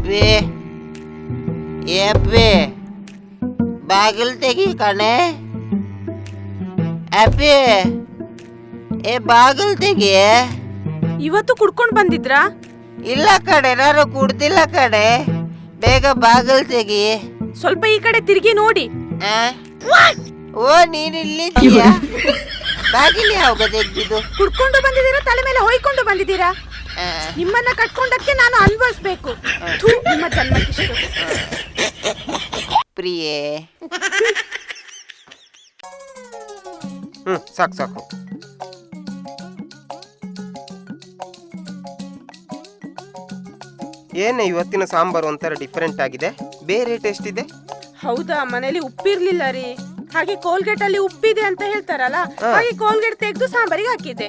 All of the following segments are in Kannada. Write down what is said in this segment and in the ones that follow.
ಅಪ್ಪಿ ಅಪ್ಪಿ ಬಾಗಿಲು ತೆಗಿ ಕಣೆ. ಅಪ್ಪಿ ಬಾಗಿಲು ತೆಗಿ. ಇವತ್ತು ಕುಡ್ಕೊಂಡ್ ಬಂದಿದ್ರಾ? ಇಲ್ಲ ಕಡೆ, ನಾನು ಕುಡ್ದಿಲ್ಲ ಕಡೆ. ಬೇಗ ಬಾಗಿಲು ತೆಗಿ. ಸ್ವಲ್ಪ ಈ ಕಡೆ ತಿರುಗಿ ನೋಡಿ. ಓ, ನೀನು ಇಲ್ಲಿದ್ದೀಯಾ? ಬಾಗಿಲು ಯಾವಾಗ ತೆಗ್ದಿದ್ದು? ಕುಡ್ಕೊಂಡು ಬಂದಿದ್ದೀರಾ, ತಲೆ ಮೇಲೆ ಹೊಯ್ಕೊಂಡು ಬಂದಿದ್ದೀರಾ? ನಿಮ್ಮನ್ನ ಕಟ್ಕೊಂಡಕ್ಕೆ ನಾನು ಅನುಭವಿಸ್ಬೇಕು. ನಿಮ್ಮ ಜನ್ಮಕ್ಕಿಷ್ಟು. ಪ್ರಿಯೇ, ಸಾಕು ಸಾಕು. ಏನೇ ಇವತ್ತಿನ ಸಾಂಬಾರು ಒಂಥರ ಡಿಫರೆಂಟ್ ಆಗಿದೆ, ಬೇರೆ ಟೇಸ್ಟ್ ಇದೆ. ಹೌದಾ? ಮನೇಲಿ ಉಪ್ಪಿರ್ಲಿಲ್ಲ ರೀ. ಹಾಗೆ ಕೋಲ್ಗೇಟ್ ಅಲ್ಲಿ ಉಪ್ಪಿದೆ ಅಂತ ಹೇಳ್ತಾರಲ್ಲ, ಹಾಗೆ ಕೋಲ್ಗೇಟ್ ತೆಗೆದು ಸಾಂಬಾರಿಗೆ ಹಾಕಿದೆ.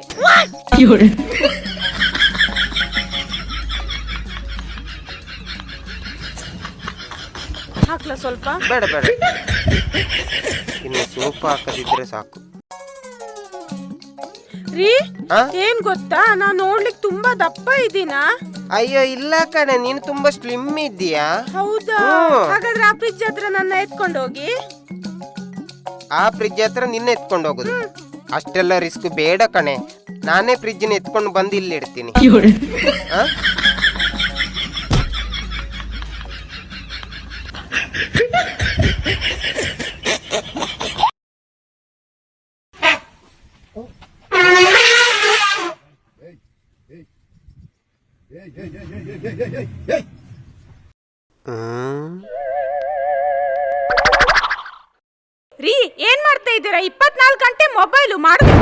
ಹಾಕ್ಲಾ ಸ್ವಲ್ಪ? ಬೇಡ ಬೇಡ, ಇನ್ನು ಸೋಪ್ ಹಾಕದಿದ್ರೆ ಸಾಕು. ರೀ, ಏನ್ ಗೊತ್ತಾ, ನಾನ್ ನೋಡ್ಲಿಕ್ಕೆ ತುಂಬಾ ದಪ್ಪ ಇದ್ದೀನಾ? ಅಯ್ಯೋ ಇಲ್ಲ ಕಣೆ, ನೀನು ತುಂಬಾ ಸ್ಲಿಮ್ ಇದ್ದೀಯಾ. ಹೌದಾ? ಹಾಗಾದ್ರೆ ಆ ಫ್ರಿಡ್ಜ್ ಹತ್ರ ನನ್ನ ಎತ್ಕೊಂಡು ಹೋಗಿ. ಆ ಫ್ರಿಡ್ಜ್ ಹತ್ರ ನಿನ್ನ ಎತ್ಕೊಂಡು ಹೋಗುದು? ಅಷ್ಟೆಲ್ಲ ರಿಸ್ಕ್ ಬೇಡ ಕಣೆ, ನಾನೇ ಫ್ರಿಡ್ಜ್ನ ಎತ್ಕೊಂಡು ಬಂದು ಇಲ್ಲಿ ಇಡ್ತೀನಿ. ರೀ, ಏನ್ ಮಾಡ್ತಾ ಇದ್ದೀರಾ? 24 ಗಂಟೆ ಮೊಬೈಲು ಮಾಡಿದೆ.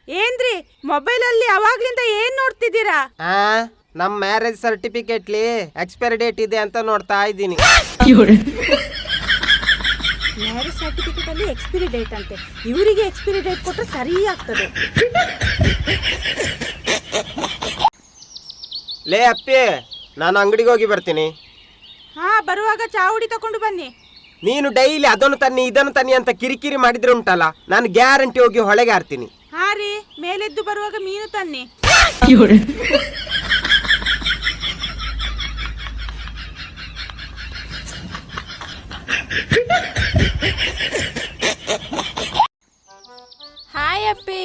ಏನ್ರಿ, ಮೊಬೈಲ್ ಅಲ್ಲಿ ಅವಾಗ್ಲಿಂದ ಏನ್ ನೋಡ್ತಿದ್ದೀರಾ? ನಮ್ ಮ್ಯಾರೇಜ್ ಸರ್ಟಿಫಿಕೇಟ್ಲಿ ಎಕ್ಸ್ಪೈರಿ ಡೇಟ್ ಇದೆ ಅಂತ ನೋಡ್ತಾ ಇದ್ದೀನಿ. ಮ್ಯಾರೇಜ್ ಸರ್ಟಿಫಿಕೇಟ್ ಅಲ್ಲಿ ಎಕ್ಸ್ಪೈರಿ ಡೇಟ್ ಅಂತೆ. ಇವರಿಗೆ ಎಕ್ಸ್ಪೈರಿ ಡೇಟ್ ಕೊಟ್ರೆ ಸರಿ ಆಗ್ತದೆ. ಲೇ ಅಪ್ಪಿ, ನಾನು ಅಂಗಡಿಗೆ ಹೋಗಿ ಬರ್ತೀನಿ. ಹಾ, ಬರುವಾಗ ಚಾವುಡಿ ತಕೊಂಡು ಬನ್ನಿ. ನೀನು ಡೈಲಿ ಅದನ್ನು ತನ್ನಿ ಇದನ್ನು ತನ್ನಿ ಅಂತ ಕಿರಿಕಿರಿ ಮಾಡಿದ್ರೆ ಉಂಟಲ್ಲ, ನಾನು ಗ್ಯಾರಂಟಿ ಹೋಗಿ ಹೊಳೆಗೆ ಹಾರ್ತೀನಿ. ಹಾ ರೀ, ಮೇಲೆದ್ದು ಬರುವಾಗ ಮೀನು ತನ್ನಿ. ಹಾಯ್ ಅಪ್ಪಿ.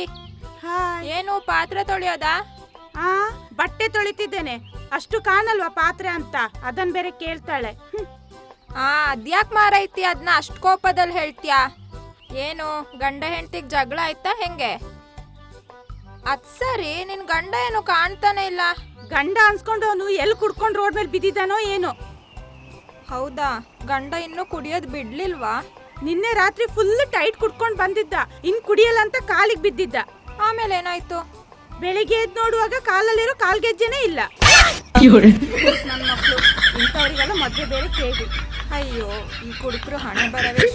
ಏನು ಪಾತ್ರೆ ತೊಳೆಯೋದಾ? ಬಟ್ಟೆ ತೊಳಿತಿದ್ದೇನೆ. ಅಷ್ಟು ಕಾಣಲ್ವಾ ಪಾತ್ರೆ ಅಂತ, ಅದನ್ ಬೇರೆ ಕೇಳ್ತಾಳೆ. ಅದ್ಯಾಕ್ ಮಾರೈತಿ, ಅದನ್ನ ಅಷ್ಟು ಕೋಪದಲ್ಲಿ ಹೇಳ್ತೀಯಾ? ಏನು ಗಂಡ ಹೆಂಡತಿಗೆ ಜಗಳ ಆಯ್ತಾ ಹೆಂಗೆ? ಅದ್ ಸರಿ, ನಿನ್ ಗಂಡ ಏನು ಕಾಣ್ತಾನೆ ಇಲ್ಲ. ಗಂಡ ಅನ್ಸ್ಕೊಂಡು ಅವನು ಎಲ್ಲಿ ಕುಡ್ಕೊಂಡು ರೋಡ್ ಮೇಲೆ ಬಿದ್ದಿದ್ದಾನೋ ಏನೋ. ಹೌದಾ? ಗಂಡ ಇನ್ನು ಕುಡಿಯೋದ್ ಬಿಡ್ಲಿಲ್ವಾ? ನಿನ್ನೆ ರಾತ್ರಿ ಫುಲ್ ಟೈಟ್ ಕುಡ್ಕೊಂಡು ಬಂದಿದ್ದ, ಇನ್ ಕುಡಿಯಲ್ಲ ಅಂತ ಕಾಲಿಗೆ ಬಿದ್ದಿದ್ದ. ಆಮೇಲೆ ಏನಾಯ್ತು? ಬೆಳಿಗ್ಗೆ ಎದ್ದು ನೋಡುವಾಗ ಕಾಲಲ್ಲಿರೋ ಕಾಲ್ಗೆಜ್ಜೆನೇ ಇಲ್ಲ. ನನ್ನ ಮಕ್ಕಳು ಇಂಥವರಿಗೆಲ್ಲ ಮದ್ವೆ ಬೇರೆ ಕೇಳಿ. ಅಯ್ಯೋ, ಈ ಕುಡುಕರು ಹಣೆ ಬರವೇ.